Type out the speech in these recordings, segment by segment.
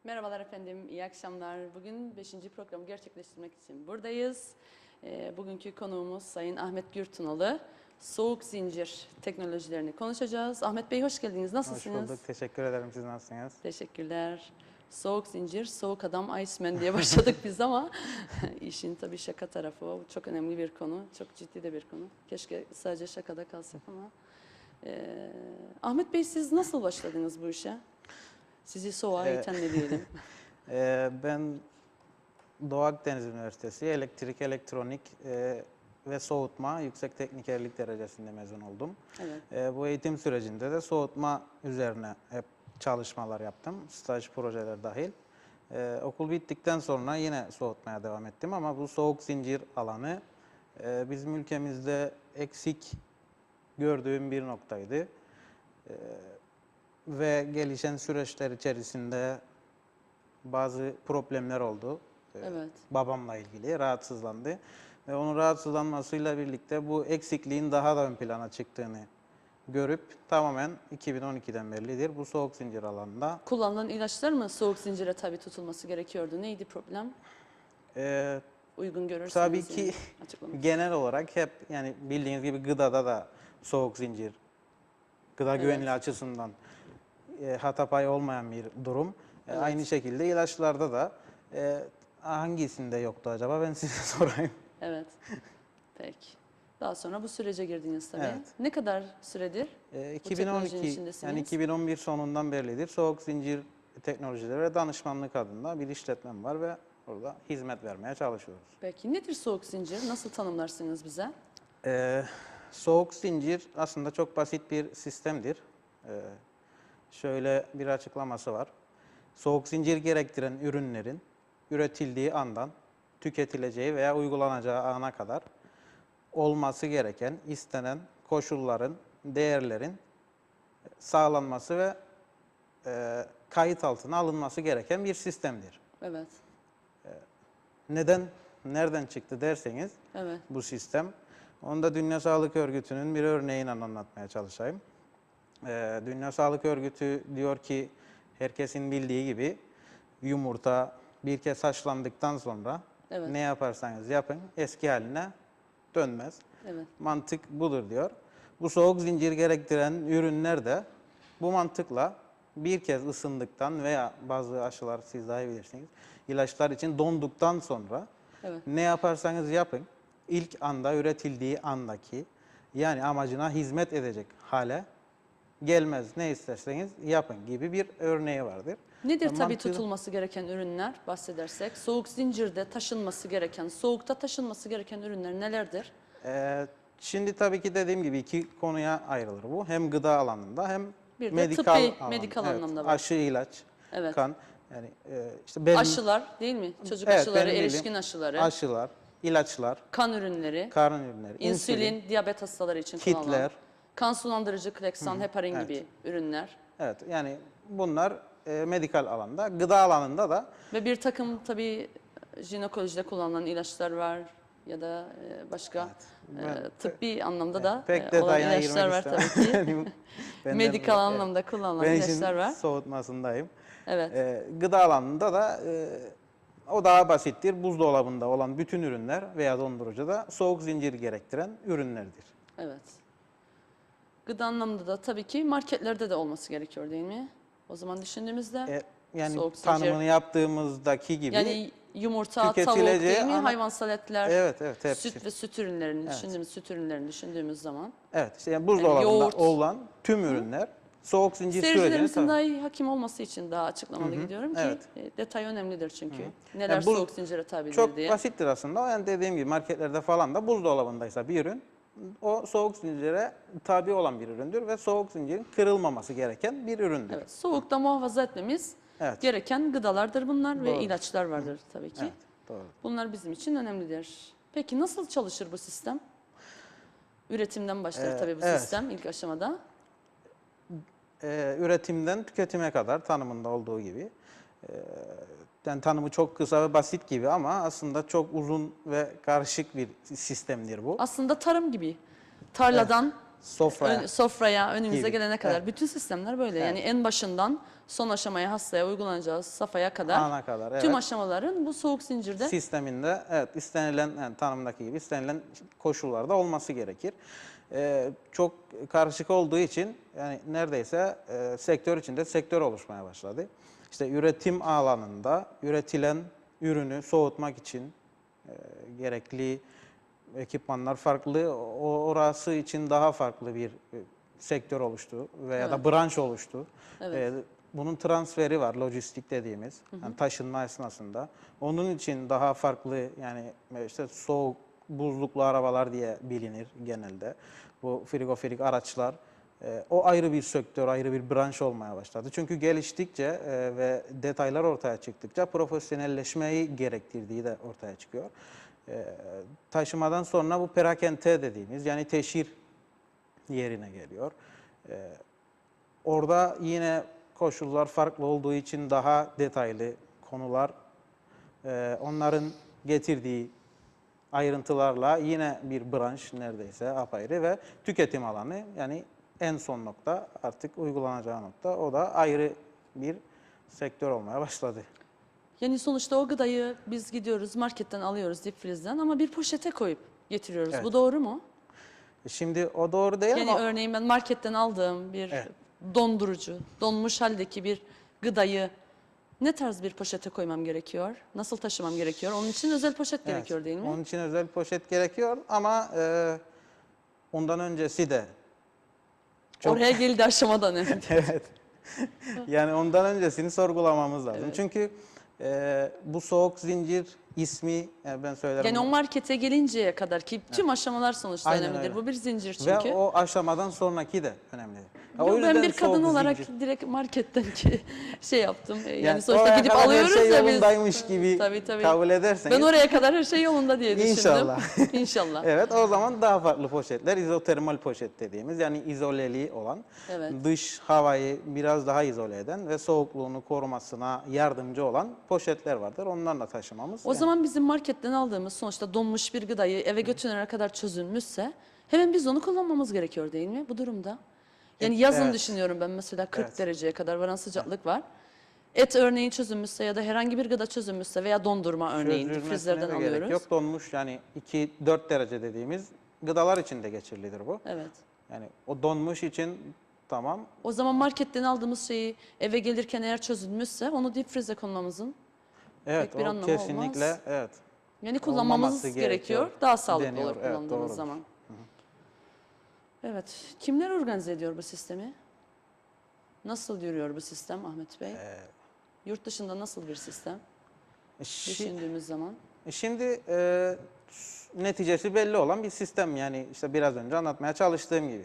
Merhabalar efendim, iyi akşamlar. Bugün 5. programı gerçekleştirmek için buradayız. Bugünkü konuğumuz Sayın Ahmet Gürtunalı. Soğuk zincir teknolojilerini konuşacağız. Ahmet Bey hoş geldiniz. Hoş Nasılsınız? bulduk. Teşekkür ederim. Siz nasılsınız? Teşekkürler. Soğuk zincir, soğuk adam Iceman diye başladık biz ama işin tabii şaka tarafı o. Çok önemli bir konu, çok ciddi de bir konu. Keşke sadece şakada kalsak ama. Ahmet Bey siz nasıl başladınız bu işe? Sizi soğuğa iten ne diyelim? Ben Doğu Akdeniz Üniversitesi Elektrik, Elektronik ve Soğutma Yüksek Teknikerlik derecesinde mezun oldum. Evet. Bu eğitim sürecinde de soğutma üzerine hep çalışmalar yaptım. Staj projeler dahil. Okul bittikten sonra yine soğutmaya devam ettim ama bu soğuk zincir alanı bizim ülkemizde eksik gördüğüm bir noktaydı. Ve gelişen süreçler içerisinde bazı problemler oldu. Evet. Babamla ilgili rahatsızlandı. Ve onun rahatsızlanmasıyla birlikte bu eksikliğin daha da ön plana çıktığını görüp tamamen 2012'den beridir bu soğuk zincir alanında. Kullanılan ilaçlar mı soğuk zincire tabi tutulması gerekiyordu? Neydi problem? Uygun görürseniz Tabii ki yani açıklamak. genel olarak hep yani bildiğiniz gibi gıdada da soğuk zincir, gıda güvenliği açısından hata payı olmayan bir durum. Evet. Aynı şekilde ilaçlarda da hangisinde yoktu acaba? Ben size sorayım. Evet. Peki. Daha sonra bu sürece girdiniz tabii. Evet. Ne kadar süredir bu teknolojinin 2012 içindesiniz? yani 2011 sonundan beridir soğuk zincir teknolojileri ve danışmanlık adında bir işletmem var ve orada hizmet vermeye çalışıyoruz. Peki nedir soğuk zincir? Nasıl tanımlarsınız bize? Soğuk zincir aslında çok basit bir sistemdir. Şöyle bir açıklaması var. Soğuk zincir gerektiren ürünlerin üretildiği andan tüketileceği veya uygulanacağı ana kadar olması gereken, istenen koşulların, değerlerin sağlanması ve kayıt altına alınması gereken bir sistemdir. Evet. Nereden çıktı derseniz Evet. bu sistem, onu da Dünya Sağlık Örgütü'nün bir örneğiyle anlatmaya çalışayım. Dünya Sağlık Örgütü diyor ki herkesin bildiği gibi yumurta bir kez haşlandıktan sonra Evet. ne yaparsanız yapın eski haline dönmez. Evet. Mantık budur diyor. Bu soğuk zincir gerektiren ürünler de bu mantıkla bir kez ısındıktan veya bazı aşılar siz daha iyi bilirsiniz, ilaçlar için donduktan sonra Evet. ne yaparsanız yapın ilk anda üretildiği andaki yani amacına hizmet edecek hale gelmez. Ne isterseniz yapın gibi bir örneği vardır. Nedir tabi Mantığı- tutulması gereken ürünler bahsedersek? Soğuk zincirde taşınması gereken, soğukta taşınması gereken ürünler nelerdir? Şimdi tabii ki dediğim gibi iki konuya ayrılır bu. Hem gıda alanında hem Bir de medikal tıbbi, alanda. medikal Evet, anlamda var. aşı, ilaç, Evet. kan. Yani işte benim, Aşılar değil mi? Çocuk evet, aşıları, benim erişkin bildiğim aşıları, aşılar, ilaçlar, kan ürünleri, karın ürünleri, insülin, diyabet hastaları için kullanılan, kitler. kan sulandırıcı, kleksan, heparin evet. gibi ürünler. Evet, yani bunlar medikal alanda. Gıda alanında da Ve bir takım tabii jinekolojide kullanılan ilaçlar var ya da başka tıbbi anlamda da pek olan detayına ilaçlar girmek var istemem. tabii ki. Benden- Medikal anlamda kullanılan ben ilaçlar işin var. soğutmasındayım. Evet. Gıda alanında da o daha basittir. Buzdolabında olan bütün ürünler veya dondurucuda soğuk zincir gerektiren ürünlerdir. Evet. Gıda anlamında da tabii ki marketlerde de olması gerekiyor değil mi? O zaman düşündüğümüzde Yani soğuk zincir. tanımını yaptığımızdaki gibi Yani yumurta, tavuk tüketileceği değil mi? ana- Hayvansal etler, evet hepsi. süt ve süt ürünlerini düşündüğümüz süt ürünlerini düşündüğümüz zaman. Evet, işte yani buzdolabında yoğurt. olan tüm ürünler soğuk zincir sürecini Seyircilerimizin daha iyi hakim olması için daha açıklamalı gidiyorum ki evet. detay önemlidir çünkü. Neler Yani bu soğuk zincire tabidir çok diye. basittir aslında. Yani dediğim gibi marketlerde falan da buzdolabındaysa bir ürün o soğuk zincire tabi olan bir üründür ve soğuk zincirin kırılmaması gereken bir üründür. Evet, soğukta muhafaza etmemiz Evet. gereken gıdalardır bunlar ve Doğru. ilaçlar vardır tabii ki. Evet, doğru. Bunlar bizim için önemlidir. Peki nasıl çalışır bu sistem? Üretimden başlar tabii bu evet. sistem ilk aşamada. Üretimden tüketime kadar tanımında olduğu gibi. Yani tanımı çok kısa ve basit gibi ama aslında çok uzun ve karışık bir sistemdir bu. Aslında tarım gibi. Tarladan sofraya sofraya önümüze gibi. gelene kadar. Evet. Bütün sistemler böyle. Evet. Yani en başından son aşamaya hastaya uygulanacağı safhaya kadar ana kadar. Evet. tüm aşamaların bu soğuk zincirde Sisteminde evet istenilen yani tanımdaki gibi istenilen koşullarda olması gerekir. Çok karışık olduğu için yani neredeyse sektör içinde sektör oluşmaya başladı. İşte üretim alanında üretilen ürünü soğutmak için gerekli ekipmanlar farklı. Orası için daha farklı bir sektör oluştu veya da Evet. branş oluştu. Evet. Bunun transferi var, lojistik dediğimiz, yani taşınma esnasında. Onun için daha farklı yani işte soğuk buzluklu arabalar diye bilinir genelde. Bu frigoferik araçlar. O ayrı bir sektör, ayrı bir branş olmaya başladı. Çünkü geliştikçe ve detaylar ortaya çıktıkça profesyonelleşmeyi gerektirdiği de ortaya çıkıyor. Taşımadan sonra bu perakende dediğimiz yani teşhir yerine geliyor. Orada yine koşullar farklı olduğu için daha detaylı konular, onların getirdiği ayrıntılarla yine bir branş neredeyse apayrı ve tüketim alanı yani en son nokta artık uygulanacağı nokta o da ayrı bir sektör olmaya başladı. yani sonuçta o gıdayı biz gidiyoruz marketten alıyoruz dip frizden ama bir poşete koyup getiriyoruz. Evet. Bu doğru mu? Şimdi o doğru değil Yani ama örneğin ben marketten aldığım bir evet. dondurucu, donmuş haldeki bir gıdayı ne tarz bir poşete koymam gerekiyor? Nasıl taşımam gerekiyor? Onun için özel poşet Evet. gerekiyor değil mi? Onun için özel poşet gerekiyor ama ondan öncesi de çok Oraya geldi aşamadan önce. evet. Yani ondan öncesini sorgulamamız lazım. Evet. Çünkü bu soğuk zincir ismi yani ben söylerim. Yani o markete gelinceye kadar ki tüm aşamalar sonuçta Aynen önemlidir. öyle. Bu bir zincir Ve çünkü. o aşamadan sonraki de önemli. O Yo, ben yüzden bir kadın soğuk olarak zincir. direkt marketten ki şey yaptım. Yani Yani sonuçta oraya gidip kadar her alıyoruz şey ya biz. yolundaymış gibi Tabii. kabul Ben ederseniz oraya kadar her şey yolunda diye düşündüm. İnşallah. İnşallah. evet o zaman daha farklı poşetler izotermal poşet dediğimiz yani izoleli olan Evet. dış havayı biraz daha izole eden ve soğukluğunu korumasına yardımcı olan poşetler vardır. Onlarla taşımamız. O zaman bizim marketten aldığımız sonuçta donmuş bir gıdayı eve götürene kadar çözülmüşse hemen biz onu kullanmamız gerekiyor değil mi bu durumda? Yani yazın Evet. düşünüyorum ben mesela 40 Evet. dereceye kadar varan sıcaklık var. Et örneğin çözülmüşse ya da herhangi bir gıda çözülmüşse veya dondurma örneğin Çözülmesine difrizlerden de gerek alıyoruz. yok. Donmuş yani 2-4 derece dediğimiz gıdalar için de geçerlidir bu. Evet. Yani o donmuş için tamam. O zaman marketten aldığımız şeyi eve gelirken eğer çözülmüşse onu difrize konmamızın Evet pek bir o anlamı kesinlikle olmaz. evet. Yani Olmaması kullanmamız gerekiyor. Daha sağlıklı deniyor. olur Evet kullandığımız doğrudur. zaman. Evet. Kimler organize ediyor bu sistemi? Nasıl yürüyor bu sistem Ahmet Bey? Yurt dışında nasıl bir sistem düşündüğümüz zaman? Şimdi neticesi belli olan bir sistem yani işte biraz önce anlatmaya çalıştığım gibi.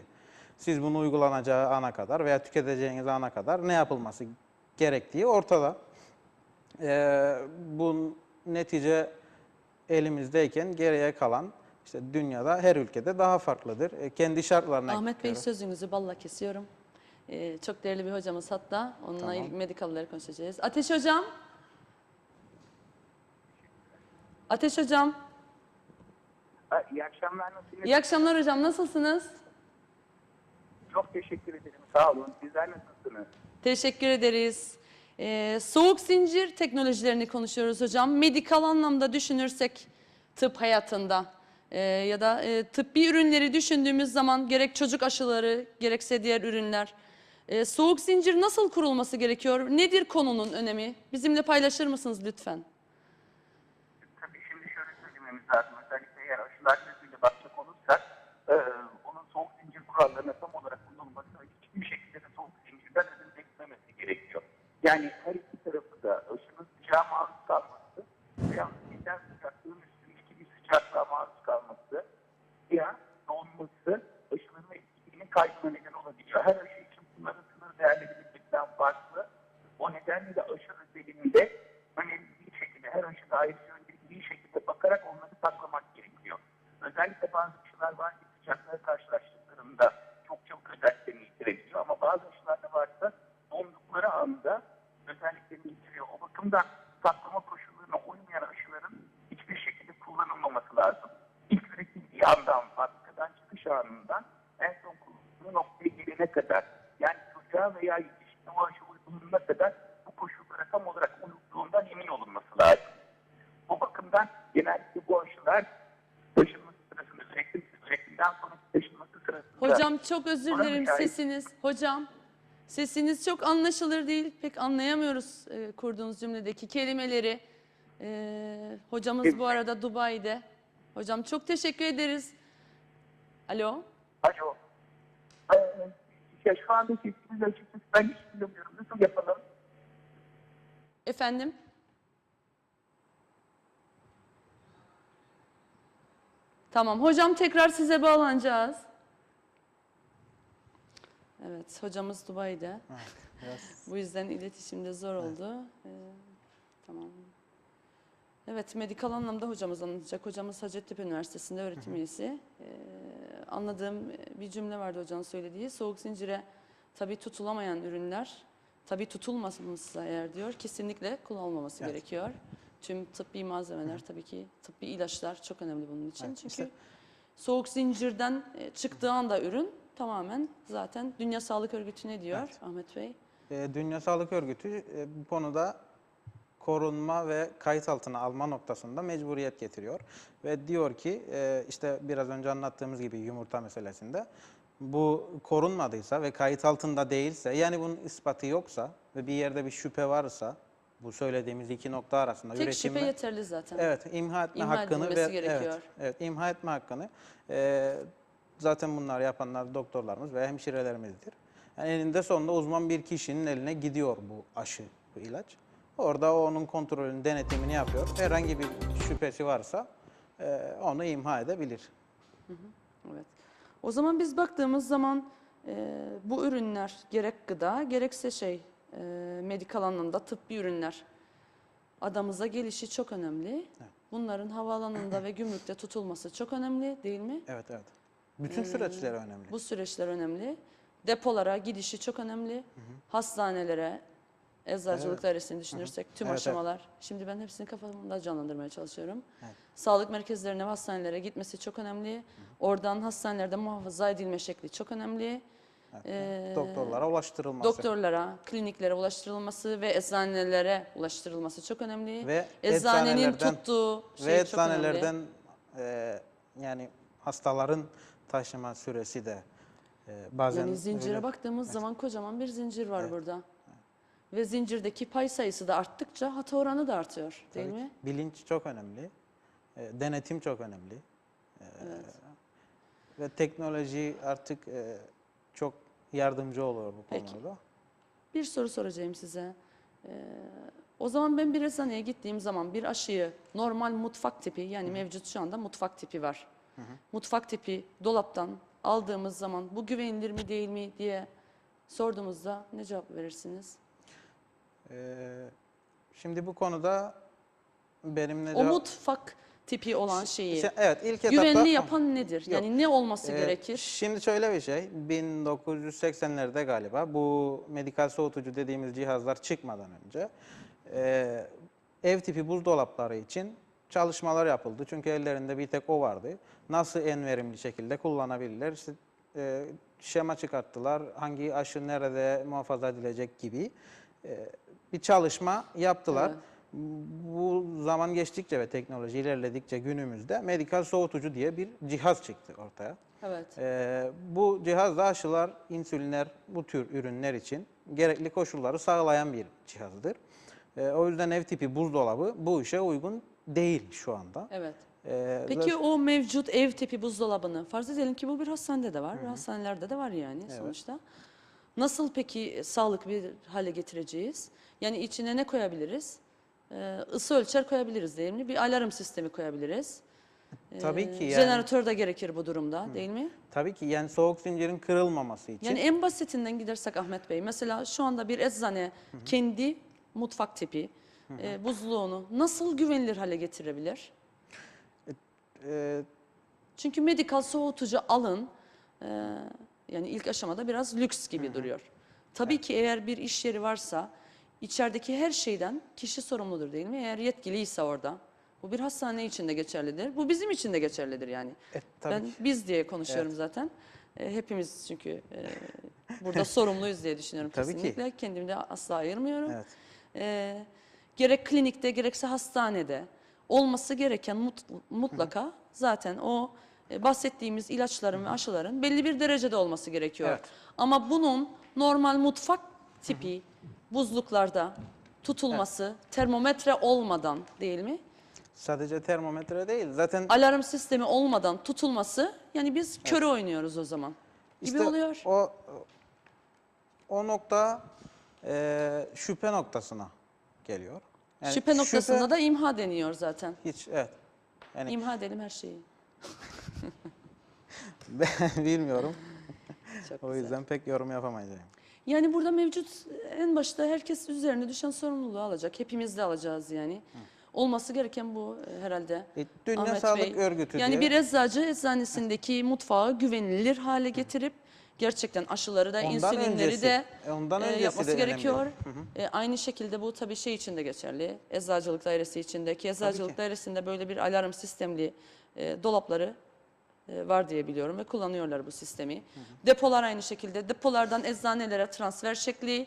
Siz bunu uygulanacağı ana kadar veya tüketeceğiniz ana kadar ne yapılması gerektiği ortada. Bu netice elimizdeyken geriye kalan işte dünyada her ülkede daha farklıdır. Kendi şartlarına Ahmet Bey göre. sözünüzü balla kesiyorum. Çok değerli bir hocamız hatta. Onunla Tamam. ilgili medikalleri konuşacağız. Ateş Hocam. Ateş Hocam. İyi akşamlar, nasılsınız? İyi akşamlar hocam. Nasılsınız? Çok teşekkür ederim, sağ olun. Sizler nasılsınız? Teşekkür ederiz. Soğuk zincir teknolojilerini konuşuyoruz hocam. Medikal anlamda düşünürsek tıp hayatında ya da tıbbi ürünleri düşündüğümüz zaman gerek çocuk aşıları gerekse diğer ürünler. Soğuk zincir nasıl kurulması gerekiyor? Nedir konunun önemi? Bizimle paylaşır mısınız lütfen? Tabii şimdi şöyle söylememiz lazım. Özellikle eğer aşılar gözüyle bakacak olursak, onun soğuk zincir kurallarına tam olarak uyulması ve hiçbir şekilde de soğuk zincirden ödün beklememesi gerekiyor. Yani her iki tarafı da aşının sıcağa maruz kalması veya bizden sıcaklığın üstündeki bir sıcaklığa maruz kalması veya donması aşıların etkiliğinin kaybına neden olabiliyor. Her aşı için bunların sınır değerleri birbirinden farklı. O nedenle de aşı özelinde önemli bir şekilde her aşı dair bir şekilde bakarak onları saklamak gerekiyor. Özellikle bazı aşılar var ki sıcaklığa karşılaştıklarında çok çabuk özelliklerini yitirebiliyor ama bazı aşılar da varsa dondukları anda özelliklerini yitiriyor. O bakımdan saklama koşullarına uymayan aşıların hiçbir şekilde kullanılmaması lazım. İlk üretildiği andan, fabrikadan çıkış anından en son kullanılması kadar, yani çocuğa veya yetişkine o aşı uygulanana kadar bu koşullara tam olarak uyulduğundan emin olunması lazım. O bakımdan genellikle bu aşılar taşınması sırasında, üretimden sonraki taşınması sırasında... Hocam çok özür Buna dilerim müsait- sesiniz. Hocam sesiniz çok anlaşılır değil. Pek anlayamıyoruz kurduğunuz cümledeki kelimeleri. Hocamız bu arada Dubai'de. Hocam çok teşekkür ederiz. Alo. Alo. Ya şu anda sesiniz açıkçası ben hiç bilmiyorum. Nasıl yapalım? Efendim? Tamam. Hocam tekrar size bağlanacağız. Evet. Hocamız Dubai'de. Biraz Bu yüzden iletişimde zor oldu. Tamam. Evet, medikal anlamda hocamız anlatacak. Hocamız Hacettepe Üniversitesi'nde öğretim üyesi. Anladığım bir cümle vardı hocanın söylediği. Soğuk zincire tabii tutulamayan ürünler, tabii tutulmaması eğer diyor, kesinlikle kullanılmaması Evet. gerekiyor. Tüm tıbbi malzemeler tabii ki, tıbbi ilaçlar çok önemli bunun için. Evet, Çünkü işte- soğuk zincirden çıktığı anda ürün tamamen zaten Dünya Sağlık Örgütü ne diyor Evet. Ahmet Bey? Dünya Sağlık Örgütü bu konuda korunma ve kayıt altına alma noktasında mecburiyet getiriyor. Ve diyor ki işte biraz önce anlattığımız gibi yumurta meselesinde bu korunmadıysa ve kayıt altında değilse, yani bunun ispatı yoksa ve bir yerde bir şüphe varsa, bu söylediğimiz iki nokta arasında Tek üretim şüphe ve yeterli zaten. evet, imha etme İmha hakkını edilmesi ve gerekiyor. evet, imha etme hakkını zaten bunları yapanlar doktorlarımız ve hemşirelerimizdir. Yani eninde sonunda uzman bir kişinin eline gidiyor bu aşı, bu ilaç. Orada o onun kontrolünü, denetimini yapıyor. Herhangi bir şüphesi varsa onu imha edebilir. Evet. O zaman biz baktığımız zaman bu ürünler gerek gıda gerekse medikal anlamda tıbbi ürünler adamıza gelişi çok önemli. Bunların havaalanında ve gümrükte tutulması çok önemli değil mi? Evet, evet. Bütün süreçler önemli. Bu süreçler önemli. Depolara gidişi çok önemli. Hastanelere, eczacılık dairesini düşünürsek tüm Evet, aşamalar. Şimdi ben hepsini kafamda canlandırmaya çalışıyorum. Evet. Sağlık merkezlerine ve hastanelere gitmesi çok önemli. Oradan hastanelerde muhafaza edilme şekli çok önemli. Doktorlara ulaştırılması. Doktorlara, kliniklere ulaştırılması ve eczanelere ulaştırılması çok önemli. Ve Eczanenin eczanelerden- tuttuğu Ve şey çok önemli. eczanelerden yani hastaların taşıma süresi de bazen Yani zincire öyle- baktığımız zaman kocaman bir zincir var Evet. burada. Ve zincirdeki pay sayısı da arttıkça hata oranı da artıyor değil Tabii mi? ki. Bilinç çok önemli. Denetim çok önemli. Ve teknoloji artık çok yardımcı oluyor bu Peki. konuda. Bir soru soracağım size. O zaman ben bir eczaneye gittiğim zaman bir aşıyı normal mutfak tipi, yani mevcut şu anda mutfak tipi var. Mutfak tipi dolaptan aldığımız zaman bu güvenilir mi değil mi diye sorduğumuzda ne cevap verirsiniz? Şimdi bu konuda benimle O mutfak tipi olan şeyi evet, ilk etapta güvenli yapan nedir? Yok. Yani ne olması gerekir? Şimdi şöyle bir şey, 1980'lerde galiba bu medikal soğutucu dediğimiz cihazlar çıkmadan önce ev tipi buzdolapları için çalışmalar yapıldı. Çünkü ellerinde bir tek o vardı. Nasıl en verimli şekilde kullanabilirler? İşte, şema çıkarttılar, hangi aşı nerede muhafaza edilecek gibi bir çalışma yaptılar. Evet. Bu zaman geçtikçe ve teknoloji ilerledikçe günümüzde medikal soğutucu diye bir cihaz çıktı ortaya. Evet. Bu cihazda aşılar, insülinler, bu tür ürünler için gerekli koşulları sağlayan bir cihazdır. O yüzden ev tipi buzdolabı bu işe uygun değil şu anda. Evet. Ee, Peki o mevcut ev tipi buzdolabını farz edelim ki bu bir hastanede de var. Hastanelerde de var yani sonuçta. Nasıl peki sağlıklı bir hale getireceğiz? Yani içine ne koyabiliriz? Isı ölçer koyabiliriz değil mi? Bir alarm sistemi koyabiliriz. Tabii ki yani. Jeneratör de gerekir bu durumda değil mi? Tabii ki yani soğuk zincirin kırılmaması için. Yani en basitinden gidersek Ahmet Bey, mesela şu anda bir eczane kendi mutfak tipi buzluğunu nasıl güvenilir hale getirebilir? e, Çünkü medikal soğutucu alın, yani ilk aşamada biraz lüks gibi duruyor. Tabii ki eğer bir iş yeri varsa içerideki her şeyden kişi sorumludur değil mi? Eğer yetkiliyse orada. Bu bir hastane için de geçerlidir. Bu bizim için de geçerlidir yani. tabii Ben ki. biz diye konuşuyorum zaten. Hepimiz çünkü burada sorumluyuz diye düşünüyorum Tabii ki. kesinlikle. Kendimi de asla ayırmıyorum. Evet. Gerek klinikte gerekse hastanede olması gereken mutlaka zaten o bahsettiğimiz ilaçların ve aşıların belli bir derecede olması gerekiyor. Evet. Ama bunun normal mutfak tipi buzluklarda tutulması termometre olmadan değil mi? Sadece termometre değil. Zaten Alarm sistemi olmadan tutulması yani biz körü oynuyoruz o zaman gibi işte oluyor. o nokta şüphe noktasına geliyor. Yani Şüphe noktasında da imha deniyor zaten. hiç, evet. Yani İmha edelim her şeyi. ben bilmiyorum. Çok O güzel. yüzden pek yorum yapamayacağım. Yani burada mevcut en başta herkes üzerine düşen sorumluluğu alacak. Hepimiz de alacağız yani. Olması gereken bu herhalde. Dünya Ahmet Sağlık Bey. Örgütü Yani diye bir eczacı eczanesindeki mutfağı güvenilir hale getirip gerçekten aşıları da Ondan insülinleri öncesi- de ondan öncesi yapması de önemli. gerekiyor. Aynı şekilde bu tabii şey için de geçerli. Eczacılık dairesi içindeki eczacılık ki. dairesinde böyle bir alarm sistemli dolapları var diye biliyorum ve kullanıyorlar bu sistemi. Depolar aynı şekilde. Depolardan eczanelere transfer şekli.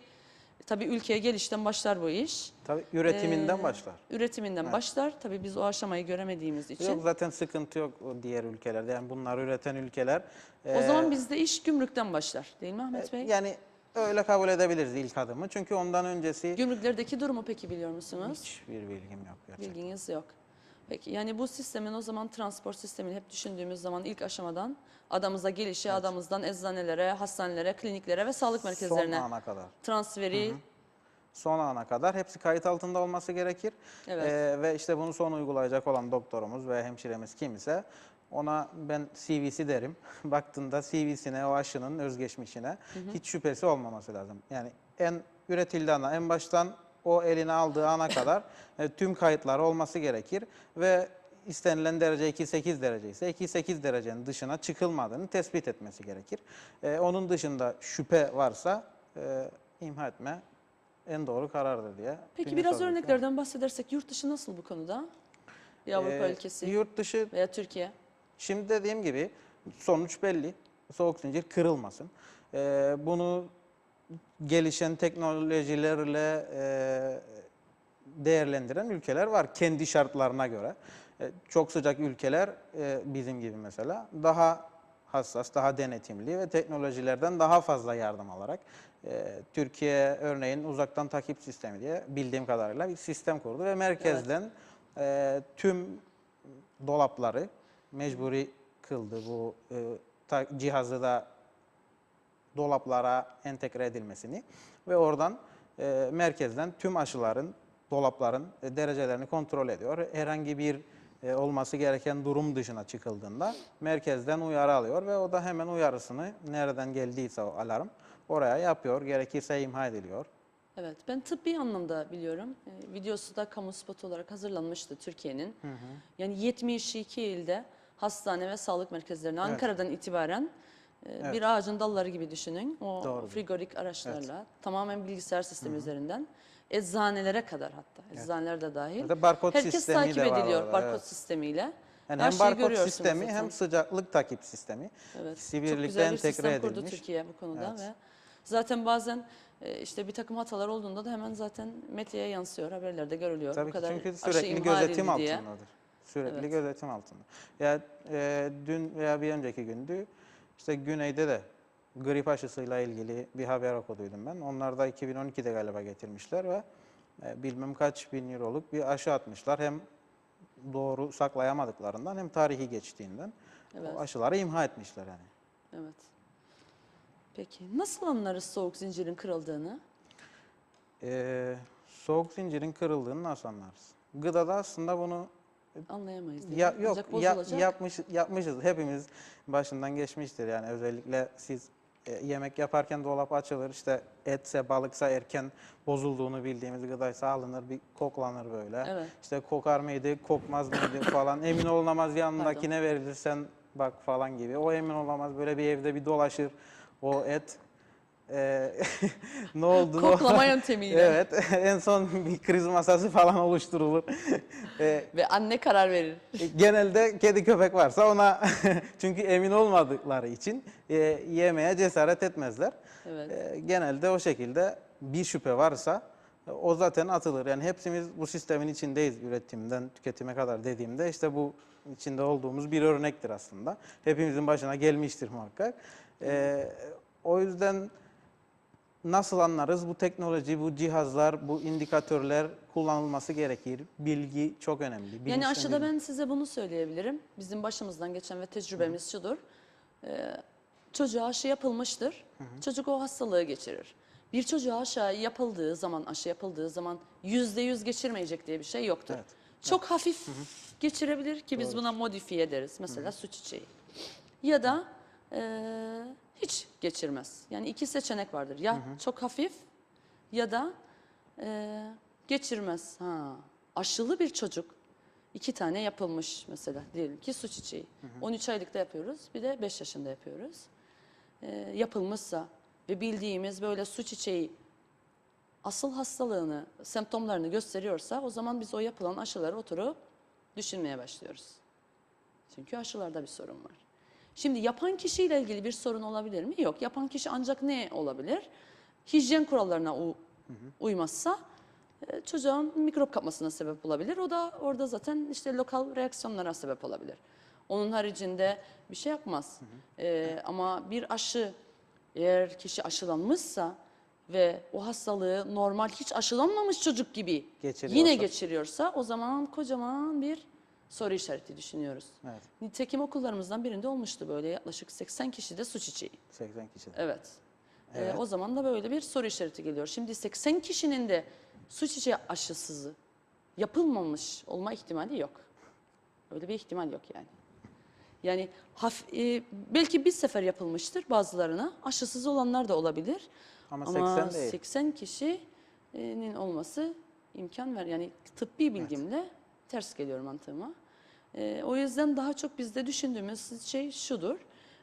Tabii ülkeye gelişten başlar bu iş. tabii üretiminden başlar. Üretiminden başlar. Tabii biz o aşamayı göremediğimiz için. Yok, zaten sıkıntı yok o diğer ülkelerde. Yani bunlar üreten ülkeler. O zaman bizde iş gümrükten başlar. Değil mi Ahmet Bey? Yani öyle kabul edebiliriz ilk adımı. Çünkü ondan öncesi Gümrüklerdeki durumu peki biliyor musunuz? hiçbir bilgim yok gerçekten. Bilginiz yok. Peki yani bu sistemin o zaman transport sistemini hep düşündüğümüz zaman ilk aşamadan adamıza gelişi, adamızdan eczanelere, hastanelere, kliniklere ve sağlık merkezlerine Son ana kadar. transferi. Son ana kadar hepsi kayıt altında olması gerekir. Evet. Ve işte bunu son uygulayacak olan doktorumuz ve hemşiremiz kimse ona ben CV'si derim. Baktığında CV'sine, o aşının özgeçmişine hiç şüphesi olmaması lazım. Yani en üretildiği ana, en baştan o eline aldığı ana kadar tüm kayıtlar olması gerekir ve istenilen derece 2,8 derece ise 2,8 derecenin dışına çıkılmadığını tespit etmesi gerekir. Onun dışında şüphe varsa imha etme en doğru karardır diye. Peki Dünya biraz Sağlık Örgütü. örneklerden bahsedersek yurt dışı nasıl bu konuda? Bir Avrupa ülkesi Yurt dışı, veya Türkiye. şimdi dediğim gibi sonuç belli. Soğuk zincir kırılmasın. Bunu gelişen teknolojilerle değerlendiren ülkeler var kendi şartlarına göre. Çok sıcak ülkeler bizim gibi mesela daha hassas, daha denetimli ve teknolojilerden daha fazla yardım alarak Türkiye örneğin uzaktan takip sistemi diye bildiğim kadarıyla bir sistem kurdu ve merkezden tüm dolapları mecburi kıldı. Bu cihazı da dolaplara entegre edilmesini ve oradan merkezden tüm aşıların, dolapların derecelerini kontrol ediyor. Herhangi bir olması gereken durum dışına çıkıldığında merkezden uyarı alıyor ve o da hemen uyarısını nereden geldiyse o alarm oraya yapıyor. Gerekirse imha ediliyor. Evet, ben tıbbi anlamda biliyorum. Videosu da kamu spotu olarak hazırlanmıştı Türkiye'nin. Yani 72 ilde hastane ve sağlık merkezlerine Ankara'dan itibaren bir ağacın dalları gibi düşünün. O Doğrudur. frigorik araçlarla tamamen bilgisayar sistemi üzerinden eczanelere kadar hatta eczaneler de dahil. Burada barkod Herkes sistemi takip de var ediliyor orada, barkod evet. sistemiyle. Yani Her hem şeyi barkod görüyorsunuz sistemi zaten. hem sıcaklık takip sistemi. Evet. İkisi Çok birlikte güzel bir entegre sistem kurdu edilmiş. Türkiye bu konuda Evet. ve zaten bazen işte bir takım hatalar olduğunda da hemen zaten medyaya yansıyor, haberlerde görülüyor. Tabii Bu ki kadar çünkü aşı sürekli imha gözetim edildi diye. altındadır. Sürekli Evet. gözetim altında. Ya dün veya bir önceki gündü işte Güney'de de grip aşısıyla ilgili bir haber okuduydum ben. Onlar da 2012'de galiba getirmişler ve bilmem kaç bin euroluk bir aşı atmışlar. Hem doğru saklayamadıklarından hem tarihi geçtiğinden Evet. o aşıları imha etmişler yani. Evet. Peki nasıl anlarız soğuk zincirin kırıldığını? Soğuk zincirin kırıldığını nasıl anlarız? Gıdada aslında bunu Anlayamayız değil mi? Ancak bozulacak. yapmışız. Hepimiz başından geçmiştir yani özellikle siz yemek yaparken dolap açılır işte etse balıksa erken bozulduğunu bildiğimiz gıdaysa alınır bir koklanır böyle. Evet. İşte kokar mıydı kokmaz mıydı falan emin olunamaz yanındakine verilirsen bak falan gibi. O emin olamaz böyle bir evde bir dolaşır o et. Ne oldu? Koklama yöntemiyle. Evet. En son bir kriz masası falan oluşturulur. Ve anne karar verir. Genelde kedi köpek varsa ona çünkü emin olmadıkları için yemeye cesaret etmezler. Evet. Genelde o şekilde bir şüphe varsa o zaten atılır. Yani hepsimiz bu sistemin içindeyiz, üretimden tüketime kadar dediğimde işte bu içinde olduğumuz bir örnektir aslında. Hepimizin başına gelmiştir muhakkak. O yüzden nasıl anlarız? Bu teknoloji, bu cihazlar, bu indikatörler kullanılması gerekir. Bilgi çok önemli. Yani aşıda ben size bunu söyleyebilirim. Bizim başımızdan geçen ve tecrübemiz şudur. Çocuğa aşı yapılmıştır. Çocuk o hastalığı geçirir. Bir çocuğa aşı yapıldığı zaman %100 geçirmeyecek diye bir şey yoktur. Evet. Çok hafif geçirebilir ki biz buna modifiye ederiz. Mesela su çiçeği. Ya da hiç geçirmez. Yani iki seçenek vardır. Ya çok hafif ya da geçirmez. Aşılı bir çocuk 2 tane yapılmış mesela diyelim ki su çiçeği. 13 aylıkta yapıyoruz, bir de 5 yaşında yapıyoruz. Yapılmışsa ve bildiğimiz böyle su çiçeği asıl hastalığını, semptomlarını gösteriyorsa o zaman biz o yapılan aşıları oturup düşünmeye başlıyoruz. Çünkü aşılarda bir sorun var. Şimdi yapan kişiyle ilgili bir sorun olabilir mi? Yok. Yapan kişi ancak ne olabilir? Hijyen kurallarına uymazsa çocuğun mikrop kapmasına sebep olabilir. O da orada zaten işte lokal reaksiyonlara sebep olabilir. Onun haricinde bir şey yapmaz. Ama bir aşı eğer kişi aşılanmışsa ve o hastalığı normal hiç aşılanmamış çocuk gibi yine geçiriyorsa o zaman kocaman bir soru işareti düşünüyoruz. Evet. Nitekim okullarımızdan birinde olmuştu böyle yaklaşık 80 kişi de su çiçeği. 80 kişiden. Evet. Evet. O zaman da böyle bir soru işareti geliyor. Şimdi 80 kişinin de su çiçeği aşısızı yapılmamış olma ihtimali yok. Öyle bir ihtimal yok yani. Yani belki bir sefer yapılmıştır bazılarına. Aşısız olanlar da olabilir. Ama Ama 80 değil. 80 kişinin olması imkan ver. Yani tıbbi bilgimle ters geliyor mantığıma. O yüzden daha çok bizde düşündüğümüz şey şudur.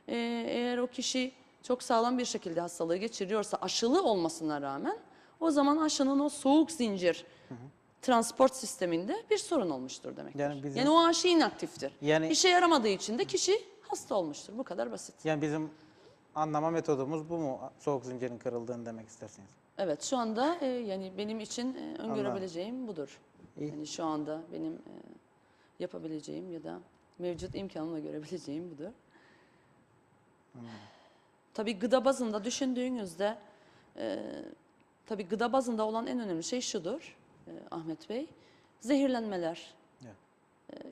Eğer o kişi çok sağlam bir şekilde hastalığı geçiriyorsa aşılı olmasına rağmen o zaman aşının o soğuk zincir transport sisteminde bir sorun olmuştur demektir. Yani o aşı inaktiftir. İşe yaramadığı için de kişi hasta olmuştur. Bu kadar basit. Yani bizim anlama metodumuz bu mu? Soğuk zincirin kırıldığını demek istersiniz. Evet, şu anda yani benim için öngörebileceğim budur. İyi. Yani şu anda benim yapabileceğim ya da mevcut imkanımla görebileceğim budur. Tabii gıda bazında düşündüğünüzde tabii gıda bazında olan en önemli şey şudur Ahmet Bey. Zehirlenmeler. Evet.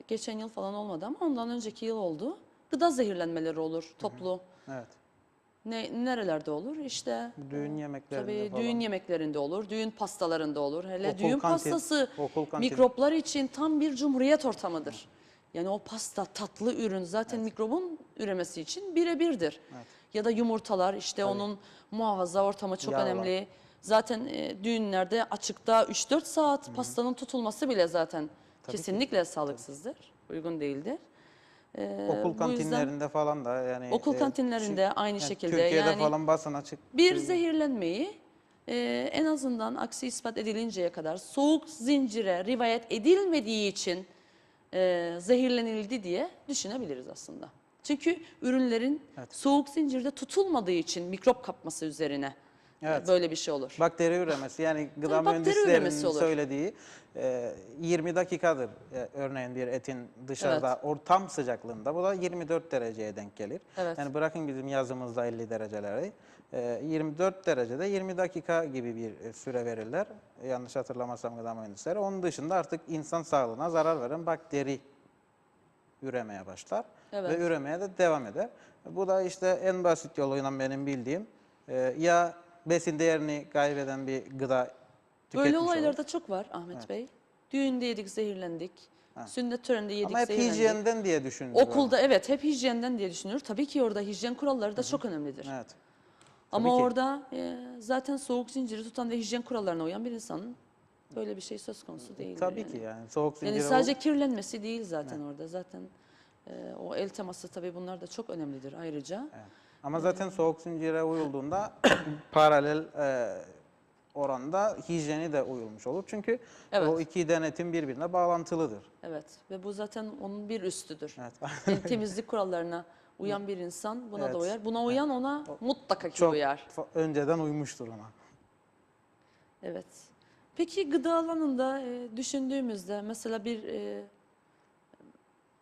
Geçen yıl falan olmadı ama ondan önceki yıl oldu. Gıda zehirlenmeleri olur toplu. Evet. Nerelerde olur? İşte Düğün yemeklerinde tabii falan. düğün yemeklerinde olur, düğün pastalarında olur. Hele Okul düğün kantin, pastası okul kantin. mikroplar için tam bir cumhuriyet ortamıdır. Yani o pasta tatlı ürün zaten mikrobun üremesi için birebirdir. Evet. Ya da yumurtalar işte onun muhafaza ortamı çok Yağlar. önemli. Zaten düğünlerde açıkta 3-4 saat pastanın tutulması bile zaten kesinlikle sağlıksızdır, uygun değildir. Okul Bu kantinlerinde yüzden falan da yani okul kantinlerinde aynı şekilde Türkiye'de yani falan basın açık. bir zehirlenmeyi en azından aksi ispat edilinceye kadar soğuk zincire rivayet edilmediği için zehirlenildi diye düşünebiliriz aslında. Çünkü ürünlerin soğuk zincirde tutulmadığı için mikrop kapması üzerine böyle bir şey olur. Bakteri üremesi yani gıda Tabii bakteri üremesi mühendislerinin olur. söylediği 20 dakikadır örneğin bir etin dışarıda ortam sıcaklığında bu da 24 dereceye denk gelir. Evet. Yani bırakın bizim yazımızda 50 dereceleri 24 derecede 20 dakika gibi bir süre verirler. Yanlış hatırlamazsam gıda mühendisleri. Onun dışında artık insan sağlığına zarar veren bakteri üremeye başlar ve üremeye de devam eder. Bu da işte en basit yoluyla benim bildiğim ya besin değerini kaybeden bir gıda tüketmiş Böyle olur. olaylarda çok var Ahmet Bey. Düğünde yedik zehirlendik. Sünnet töreninde yedik Ama hep zehirlendik. hijyenden diye düşünülüyor. Okulda evet hep hijyenden diye düşünülür. Tabii ki orada hijyen kuralları da çok önemlidir. Evet. Ama Tabii ki. orada zaten soğuk zinciri tutan ve hijyen kurallarına uyan bir insanın böyle bir şey söz konusu değil. Tabii ki yani soğuk zincir Yani sadece kirlenmesi değil zaten orada. Zaten o el teması tabii bunlar da çok önemlidir ayrıca. Evet. Ama zaten soğuk zincire uyulduğunda paralel oranda hijyeni de uyulmuş olur. Çünkü o iki denetim birbirine bağlantılıdır. Evet ve bu zaten onun bir üstüdür. Evet. Yani temizlik kurallarına Uyan bir insan buna da Evet. uyar. Buna uyan ona mutlaka ki Çok uyar. önceden uymuştur ona. Evet. Peki gıda alanında düşündüğümüzde mesela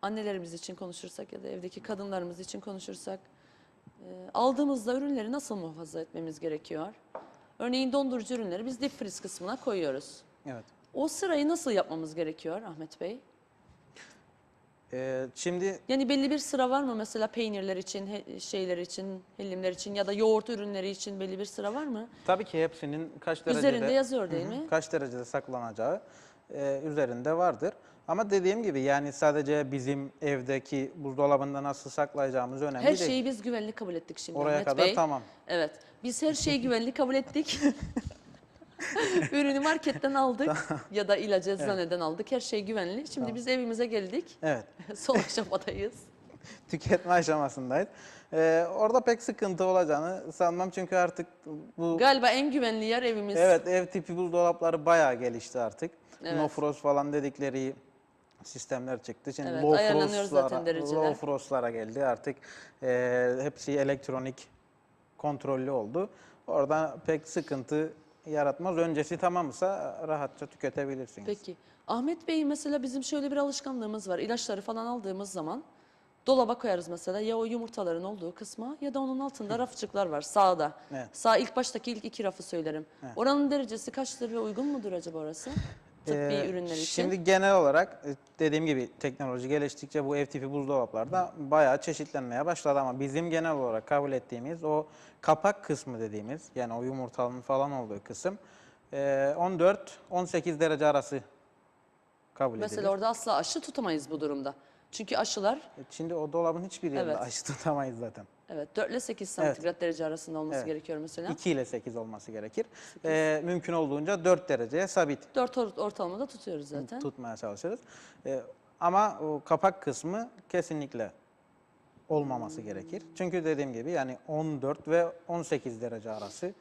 annelerimiz için konuşursak ya da evdeki kadınlarımız için konuşursak aldığımızda ürünleri nasıl muhafaza etmemiz gerekiyor? Örneğin dondurucu ürünleri biz deep freeze kısmına koyuyoruz. Evet. O sırayı nasıl yapmamız gerekiyor Ahmet Bey? Şimdi Yani belli bir sıra var mı mesela peynirler için, şeyler için, hellimler için ya da yoğurt ürünleri için belli bir sıra var mı? tabii ki hepsinin kaç derecede Üzerinde yazıyor değil mi? kaç derecede saklanacağı üzerinde vardır. Ama dediğim gibi yani sadece bizim evdeki buzdolabında nasıl saklayacağımız önemli Her değil. şeyi biz güvenli kabul ettik şimdi Oraya Ahmet kadar Bey. tamam. Evet. Biz her şeyi güvenli kabul ettik. Ürünü marketten aldık ya da ilacı eczaneden aldık. Her şey güvenli. Şimdi biz evimize geldik. Evet. Son aşamadayız. Tüketme aşamasındayız. Orada pek sıkıntı olacağını sanmam çünkü artık bu Galiba en güvenli yer evimiz. evet ev tipi buzdolapları bayağı gelişti artık. Evet. No frost falan dedikleri sistemler çıktı. Şimdi Evet, ayarlanıyor zaten dereceler. low frost'lara geldi artık. Hepsi elektronik kontrollü oldu. Orada pek sıkıntı yaratmaz. Öncesi tamamsa rahatça tüketebilirsiniz. Peki. Ahmet Bey mesela bizim şöyle bir alışkanlığımız var. İlaçları falan aldığımız zaman dolaba koyarız mesela ya o yumurtaların olduğu kısma ya da onun altında rafçıklar var sağda. Evet. Sağ ilk baştaki ilk iki rafı söylerim. Oranın derecesi kaçtır ve uygun mudur acaba orası? Tıbbi ürünler için. Şimdi genel olarak dediğim gibi teknoloji geliştikçe bu ev tipi buzdolaplarda bayağı çeşitlenmeye başladı ama bizim genel olarak kabul ettiğimiz o kapak kısmı dediğimiz yani o yumurtanın falan olduğu kısım 14-18 derece arası kabul edilir. Mesela orada asla aşı tutamayız bu durumda. Çünkü aşılar Şimdi o dolabın hiçbir yerinde Evet. aşı tutamayız zaten. evet 4 ile 8 santigrat derece arasında olması Evet. gerekiyor mesela. 2 ile 8 olması gerekir. Mümkün olduğunca 4 dereceye sabit 4 ortalamada tutuyoruz zaten. tutmaya çalışırız. Ama o kapak kısmı kesinlikle olmaması gerekir. Çünkü dediğim gibi yani 14 ve 18 derece arası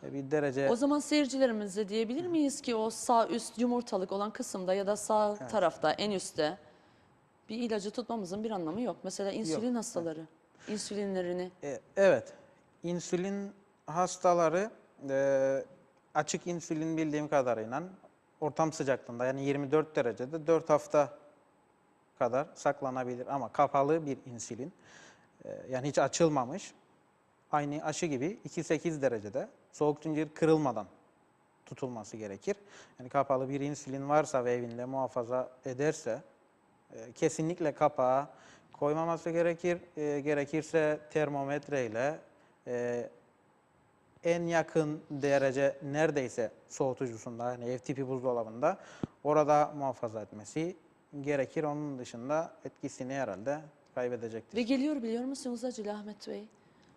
bir derece O zaman seyircilerimize diyebilir miyiz ki o sağ üst yumurtalık olan kısımda ya da sağ tarafta en üstte bir ilacı tutmamızın bir anlamı yok. Mesela insülin hastaları, insülinlerini evet. İnsülin hastaları açık insülin bildiğim kadarıyla ortam sıcaklığında yani 24 derecede 4 hafta kadar saklanabilir ama kapalı bir insülin yani hiç açılmamış aynı aşı gibi 2-8 derecede soğuk zincir kırılmadan tutulması gerekir. Yani kapalı bir insülin varsa ve evinde muhafaza ederse kesinlikle kapağı koymaması gerekir. Gerekirse termometreyle en yakın derece neredeyse soğutucusunda yani ev tipi buzdolabında orada muhafaza etmesi gerekir. Onun dışında etkisini herhalde kaybedecektir. ve geliyor biliyor musunuz Acil Ahmet Bey?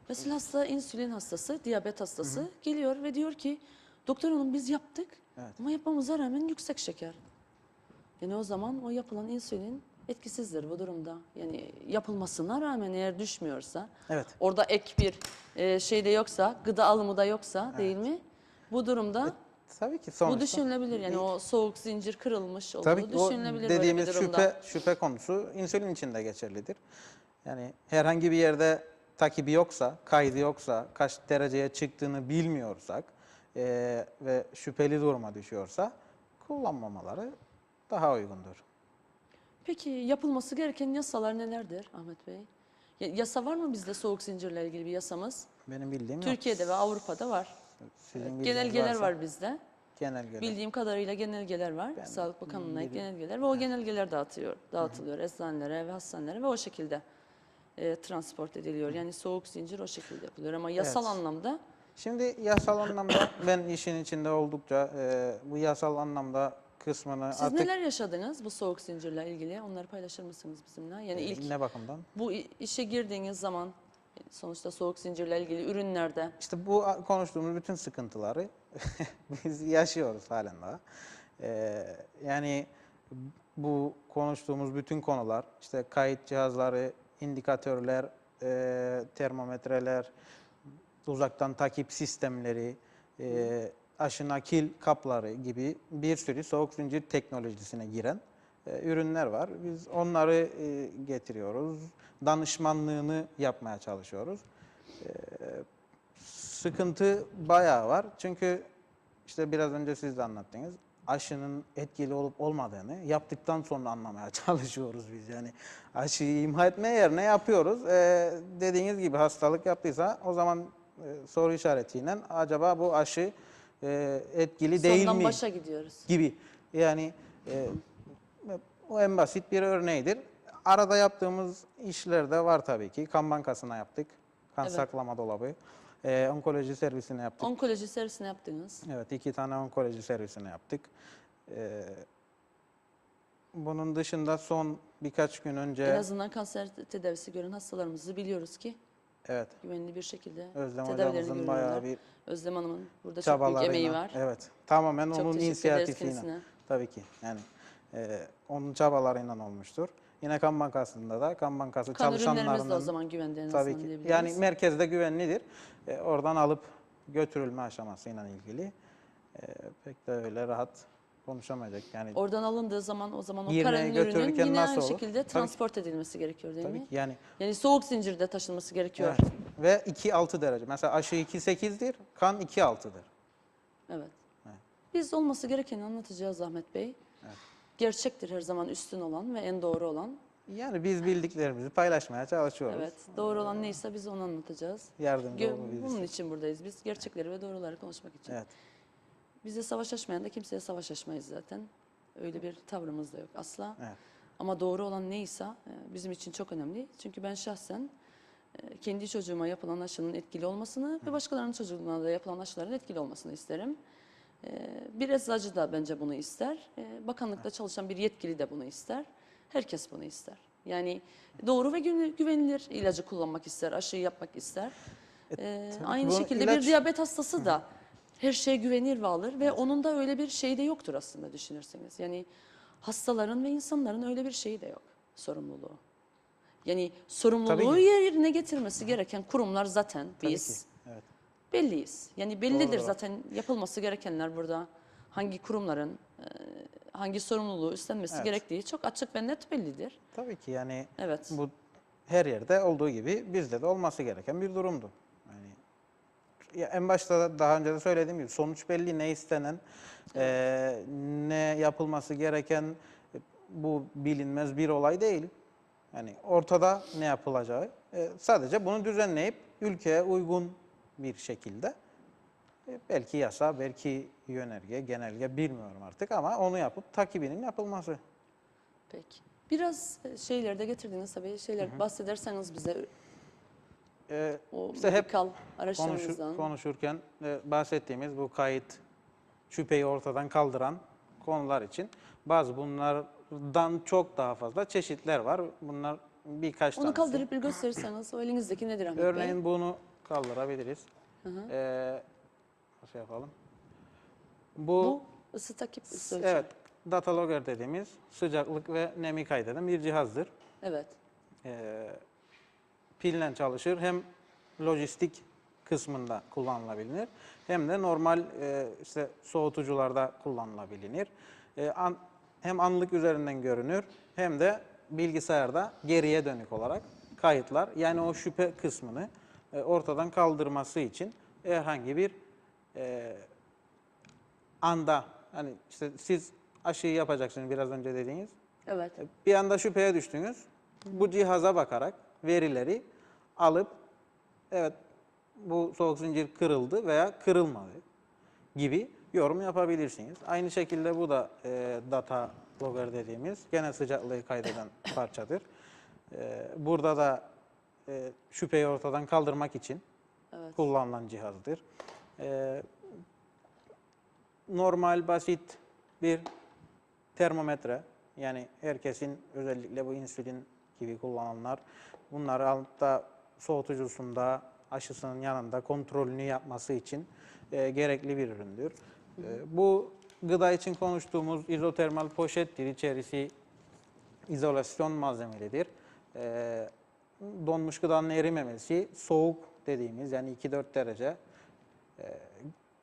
Mesela hasta insülin hastası, diyabet hastası geliyor ve diyor ki doktor hanım biz yaptık ama yapmamıza rağmen yüksek şeker. Yani o zaman o yapılan insülin etkisizdir bu durumda. Yani yapılmasına rağmen eğer düşmüyorsa, Evet. orada ek bir şey de yoksa, gıda alımı da yoksa değil mi? Bu durumda Tabii ki bu sonuçta. düşünülebilir. Yani o soğuk zincir kırılmış Tabii olduğu ki o düşünülebilir böyle bir dediğimiz durumda. şüphe konusu insülin için de geçerlidir. Yani herhangi bir yerde takibi yoksa, kaydı yoksa, kaç dereceye çıktığını bilmiyorsak ve şüpheli duruma düşüyorsa kullanmamaları daha uygundur. Peki yapılması gereken yasalar nelerdir Ahmet Bey? Yasa var mı bizde soğuk zincirle ilgili bir yasamız? Benim bildiğim yok. Türkiye'de ve Avrupa'da var. Sizin Evet, bildiğiniz genelgeler varsa var bizde. genelgeler. Bildiğim kadarıyla genelgeler var. Sağlık Bakanlığı'na ait genelgeler ve o genelgeler dağıtılıyor eczanelere ve hastanelere ve o şekilde transport ediliyor. Yani soğuk zincir o şekilde yapılıyor ama yasal anlamda Şimdi yasal anlamda ben işin içinde oldukça bu yasal anlamda kısmını siz artık neler yaşadınız bu soğuk zincirle ilgili? Onları paylaşır mısınız bizimle? Yani ilk ne bakımdan? bu işe girdiğiniz zaman sonuçta soğuk zincirle ilgili ürünlerde İşte bu konuştuğumuz bütün sıkıntıları biz yaşıyoruz halen daha. Yani bu konuştuğumuz bütün konular, işte kayıt cihazları, indikatörler, termometreler, uzaktan takip sistemleri, aşı nakil kapları gibi bir sürü soğuk zincir teknolojisine giren ürünler var. Biz onları getiriyoruz. Danışmanlığını yapmaya çalışıyoruz. Sıkıntı bayağı var. Çünkü işte biraz önce siz de anlattınız. Aşının etkili olup olmadığını yaptıktan sonra anlamaya çalışıyoruz biz. Yani aşıyı imha etme yerine yapıyoruz. Dediğiniz gibi hastalık yaptıysa o zaman soru işaretiyle acaba bu aşı etkili değil Sondan mi başa gidiyoruz. gibi. Yani o en basit bir örneğidir. Arada yaptığımız işler de var tabii ki. Kan bankasına yaptık. Kan Evet. saklama dolabı. Onkoloji servisine yaptık. Onkoloji servisini yaptınız. Evet, 2 tane onkoloji servisine yaptık. Bunun dışında son birkaç gün önce En azından kanser tedavisi gören hastalarımızı biliyoruz ki evet, güvenli bir şekilde Özlem tedavilerini hocamızın bayağı görüyorlar. bir Özlem Hanım'ın burada çok büyük çabalarıyla, emeği var. evet, tamamen Çok onun teşekkür ederiz inisiyatifiyle. kendisine. Tabii ki. Yani onun çabalarıyla olmuştur. Yine kan bankasında da kan bankası Kan ürünlerimiz de o çalışanlarının zaman güvende en tabii azından ki. diyebiliriz. Yani merkezde güvenlidir. Oradan alıp götürülme aşamasıyla ilgili pek de öyle rahat konuşamayacak. Yani Oradan alındığı zaman o zaman o Yerine karanın ürünün götürürken yine nasıl aynı olur? şekilde Tabii ki. transport edilmesi gerekiyor değil tabii mi? ki yani Yani soğuk zincirde taşınması gerekiyor. evet. Ve 2-6 derece. Mesela aşı 2-8'dir, kan 2-6'dır. Evet. Biz olması gerekeni anlatacağız Ahmet Bey. Gerçektir her zaman üstün olan ve en doğru olan. Yani biz bildiklerimizi paylaşmaya çalışıyoruz. Evet. Doğru olan neyse biz onu anlatacağız. Yardımcı olabiliriz. Bunun için buradayız biz. Gerçekleri ve doğruları konuşmak için. Evet. Bize savaş açmayan da kimseye savaş açmayız zaten. Öyle bir tavrımız da yok asla. Evet. Ama doğru olan neyse bizim için çok önemli. Çünkü ben şahsen kendi çocuğuma yapılan aşının etkili olmasını ve başkalarının çocuğuna da yapılan aşıların etkili olmasını isterim. Bir eczacı da bence bunu ister. Bakanlıkta çalışan bir yetkili de bunu ister. Herkes bunu ister. Yani doğru ve güvenilir ilacı kullanmak ister, aşıyı yapmak ister. Aynı bu şekilde ilaç- bir diyabet hastası da her şeye güvenir ve alır ve onun da öyle bir şey de yoktur aslında düşünürseniz. Yani hastaların ve insanların öyle bir şeyi de yok, sorumluluğu. Yani sorumluluğu Tabii ki. yerine getirmesi gereken kurumlar zaten Tabii biz. ki. Evet. Belliyiz. Yani bellidir Doğrudur o. zaten yapılması gerekenler burada. Hangi kurumların hangi sorumluluğu üstlenmesi Evet. gerektiği çok açık ve net bellidir. Tabii ki yani Evet. bu her yerde olduğu gibi bizde de olması gereken bir durumdu. Yani ya en başta da daha önce de söylediğim gibi sonuç belli, ne istenen, ne yapılması gereken bu bilinmez bir olay değil. Yani ortada ne yapılacağı. Sadece bunu düzenleyip ülkeye uygun bir şekilde belki yasa, belki yönerge, genelge bilmiyorum artık ama onu yapıp takibinin yapılması. Peki. Biraz şeyleri de getirdiniz tabii. Şeyler bahsederseniz bize o İşte hep medikal araçlarımızdan. konuşurken bahsettiğimiz bu kayıt şüpheyi ortadan kaldıran konular için bazı bunlardan çok daha fazla çeşitler var. Bunlar birkaç Onu tanesi. kaldırıp bir gösterirseniz o elinizdeki nedir Ahmet Bey? Örneğin bunu kaldırabiliriz. Nasıl yapalım? Bu ısı takip ısı ölçer. Evet, data logger dediğimiz sıcaklık ve nemi kaydeden bir cihazdır. Evet. Pille çalışır. Hem lojistik kısmında kullanılabilir hem de normal işte soğutucularda kullanılabilir. Hem anlık üzerinden görünür hem de bilgisayarda geriye dönük olarak kayıtlar, yani o şüphe kısmını ortadan kaldırması için herhangi bir anda, hani işte siz aşıyı yapacaksınız biraz önce dediğiniz, Evet. bir anda şüpheye düştünüz. Bu cihaza bakarak verileri alıp evet bu soğuk zincir kırıldı veya kırılmadı gibi yorum yapabilirsiniz. Aynı şekilde bu da data logger dediğimiz gene sıcaklığı kaydeden parçadır. Burada da şüpheyi ortadan kaldırmak için kullanılan cihazdır. Normal basit bir termometre, yani herkesin özellikle bu insülin gibi kullananlar bunları altta soğutucusunda aşısının yanında kontrolünü yapması için gerekli bir üründür. Bu gıda için konuştuğumuz izotermal poşettir. İçerisi izolasyon malzemelidir. Donmuş gıdanın erimemesi, soğuk dediğimiz yani 2-4 derece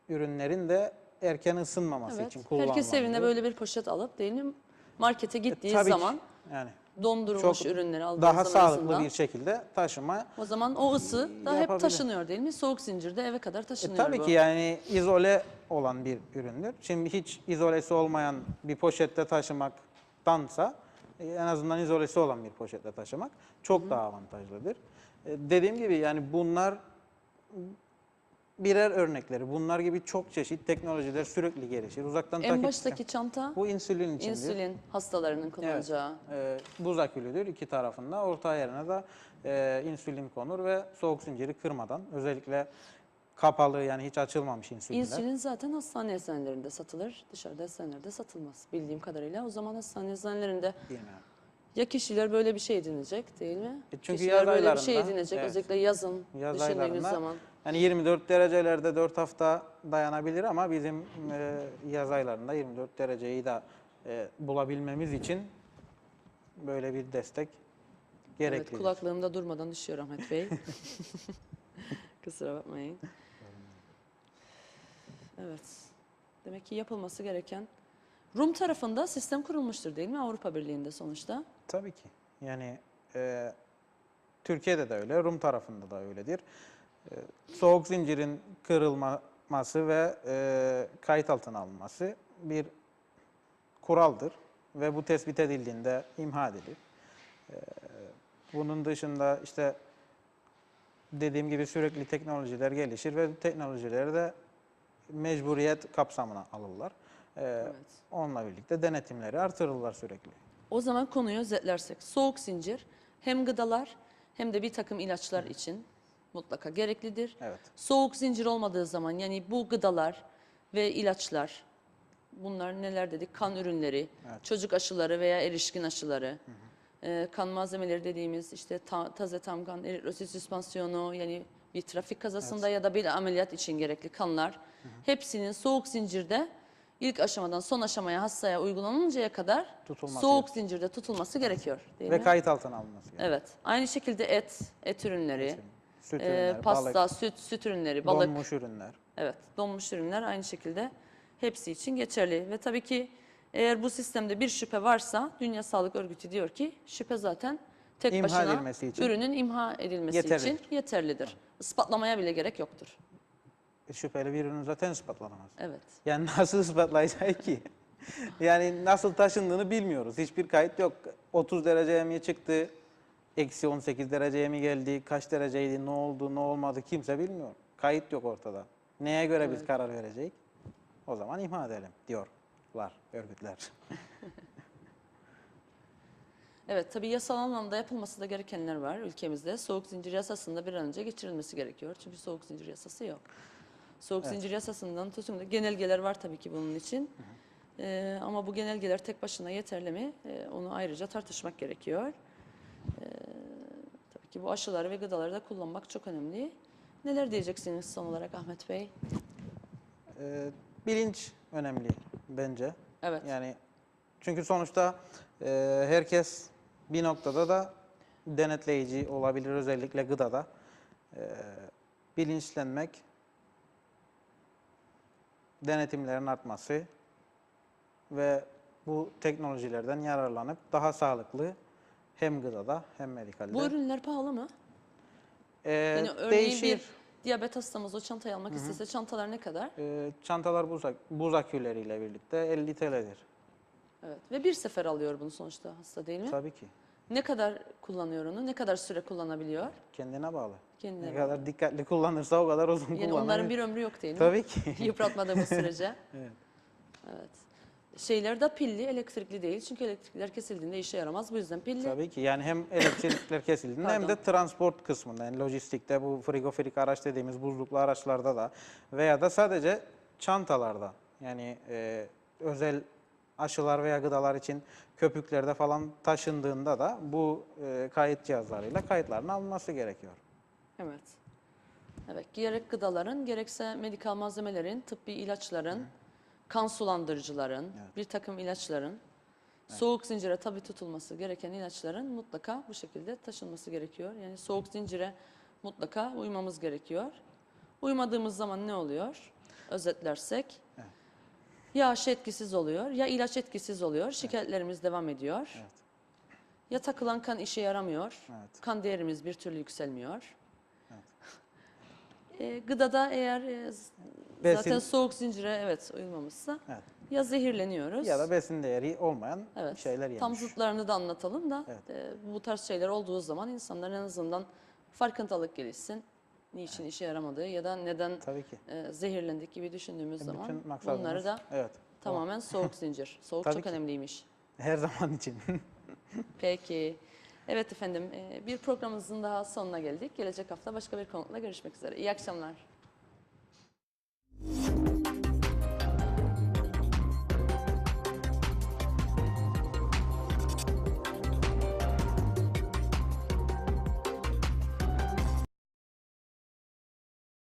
ürünlerin de erken ısınmaması Evet. için kullanılan. Herkes evine böyle bir poşet alıp değil mi? markete gittiği Tabii ki. zaman Yani dondurulmuş çok ürünleri aldığı daha zaman sağlıklı azından, bir şekilde taşıma. o zaman o ısı da hep Yapabilir. taşınıyor değil mi? Soğuk zincirde eve kadar taşınıyor Tabii bu. ki yani izole olan bir üründür. Şimdi hiç izolesi olmayan bir poşette taşımaktansa en azından izolesi olan bir poşette taşımak çok daha avantajlıdır. Dediğim gibi yani bunlar birer örnekleri. Bunlar gibi çok çeşit teknolojiler sürekli gelişir. Uzaktan En takip baştaki çanta bu insülin içindir. insülin hastalarının Evet. kullanacağı. Buz akülüdür iki tarafında. Orta yerine de insülin konur ve soğuk zinciri kırmadan özellikle kapalı yani hiç açılmamış insülinler. İnsülin zaten hastane eczanelerinde satılır. Dışarıda eczanelerde satılmaz bildiğim kadarıyla. O zaman hastane eczanelerinde Bilmiyorum. ya kişiler böyle bir şey edinecek değil mi? Çünkü Kişiler yaz böyle bir şey aylarında, edinecek. evet. Özellikle yazın Yaz düşündüğünüz aylarında zaman. yani 24 derecelerde 4 hafta dayanabilir ama bizim yaz aylarında 24 dereceyi de bulabilmemiz için böyle bir destek Evet, gereklidir. kulaklığımda durmadan düşüyor Ahmet Bey. Kusura bakmayın. Evet. Demek ki yapılması gereken. Rum tarafında sistem kurulmuştur değil mi? Avrupa Birliği'nde sonuçta. Tabii ki. Yani Türkiye'de de öyle, Rum tarafında da öyledir. Soğuk zincirin kırılması ve kayıt altına alınması bir kuraldır ve bu tespit edildiğinde imha edilir. Bunun dışında işte dediğim gibi sürekli teknolojiler gelişir ve bu teknolojileri de mecburiyet kapsamına alırlar. Evet. Onunla birlikte denetimleri artırırlar sürekli. O zaman konuyu özetlersek soğuk zincir hem gıdalar hem de bir takım ilaçlar için mutlaka gereklidir. Evet. Soğuk zincir olmadığı zaman yani bu gıdalar ve ilaçlar bunlar neler dedik? Kan ürünleri, çocuk aşıları veya erişkin aşıları, kan malzemeleri dediğimiz işte taze tam kan, eritrosit süspansiyonu yani bir trafik kazasında ya da bir ameliyat için gerekli kanlar hepsinin soğuk zincirde ilk aşamadan son aşamaya hastaya uygulanıncaya kadar Tutulması soğuk zincirde tutulması gerekiyor değil Ve mi? kayıt altına alınması gerekiyor. Evet. Aynı şekilde et ürünleri, Süt ürünleri, pasta, balık, süt ürünleri, balık. donmuş ürünler. Evet, donmuş ürünler aynı şekilde hepsi için geçerli. Ve tabii ki eğer bu sistemde bir şüphe varsa Dünya Sağlık Örgütü diyor ki şüphe zaten tek İmha başına edilmesi için ürünün imha edilmesi yeterlidir. için yeterlidir. Ispatlamaya bile gerek yoktur. Şüpheli bir ürün zaten ispatlanamaz. Evet. Yani nasıl ispatlayacak ki? Yani nasıl taşındığını bilmiyoruz. Hiçbir kayıt yok. 30 dereceye mi çıktı? Eksi 18 dereceye mi geldi? Kaç dereceydi? Ne oldu? Ne olmadı? Kimse bilmiyor. Kayıt yok ortada. Neye göre biz karar verecek? O zaman imha edelim diyorlar örgütler. Evet, tabii yasal anlamda yapılması da gerekenler var ülkemizde. Soğuk zincir yasasında bir an önce geçirilmesi gerekiyor. Çünkü soğuk zincir yasası yok. Soğuk zincir yasasından tutun da genelgeler var tabii ki bunun için. Ama bu genelgeler tek başına yeterli mi? Onu ayrıca tartışmak gerekiyor. Tabii ki bu aşıları ve gıdaları da kullanmak çok önemli. Neler diyeceksiniz son olarak Ahmet Bey? Bilinç önemli bence. Evet. Yani çünkü sonuçta herkes bir noktada da denetleyici olabilir, özellikle gıdada. Bilinçlenmek, denetimlerin artması ve bu teknolojilerden yararlanıp daha sağlıklı hem gıdada hem medikalde. Bu ürünler pahalı mı? Yani örneğin değişir. bir diyabet hastamız o çantayı almak istese çantalar ne kadar? Çantalar buz aküleriyle birlikte 50 TL'dir. Evet. Ve bir sefer alıyor bunu sonuçta hasta değil mi? Tabii ki. Ne kadar kullanıyor onu? Ne kadar süre kullanabiliyor? Kendine bağlı. Kendine Ne bağlı. kadar dikkatli kullanırsa o kadar uzun Yani kullanır. onların bir ömrü yok değil mi? Tabii ki. Yıpratmadığımız sürece. Evet. Evet. Şeyler de pilli, elektrikli değil. Çünkü elektrikler kesildiğinde işe yaramaz. Bu yüzden pilli. Tabii ki. Yani hem elektrikler kesildiğinde hem de transport kısmında, yani lojistikte bu frigoferik araç dediğimiz buzluklu araçlarda da veya da sadece çantalarda, yani özel aşılar veya gıdalar için köpüklerde falan taşındığında da bu kayıt cihazlarıyla kayıtların alınması gerekiyor. Evet. Evet. Gerek gıdaların, gerekse medikal malzemelerin, tıbbi ilaçların, kan sulandırıcıların, bir takım ilaçların, soğuk zincire tabi tutulması gereken ilaçların mutlaka bu şekilde taşınması gerekiyor. Yani soğuk zincire mutlaka uymamız gerekiyor. Uymadığımız zaman ne oluyor? Özetlersek, Ya aşı etkisiz oluyor, ya ilaç etkisiz oluyor, şikayetlerimiz devam ediyor. Evet. Ya takılan kan işe yaramıyor, Evet. kan değerimiz bir türlü yükselmiyor. Gıdada eğer zaten Besin- soğuk zincire uyulmamışsa Evet. ya zehirleniyoruz. Ya da besin değeri olmayan Evet. şeyler yemiş. Tam zıtlarını da anlatalım da Evet. bu tarz şeyler olduğu zaman insanların en azından farkındalık gelişsin. Niçin işe yaramadığı ya da neden Tabii ki. zehirlendik gibi düşündüğümüz zaman Bütün maksadımız, bunları da evet, tamamen soğuk zincir. Soğuk Tabii çok ki. önemliymiş. her zaman için. Peki. Evet efendim bir programımızın daha sonuna geldik. Gelecek hafta başka bir konukla görüşmek üzere. İyi akşamlar.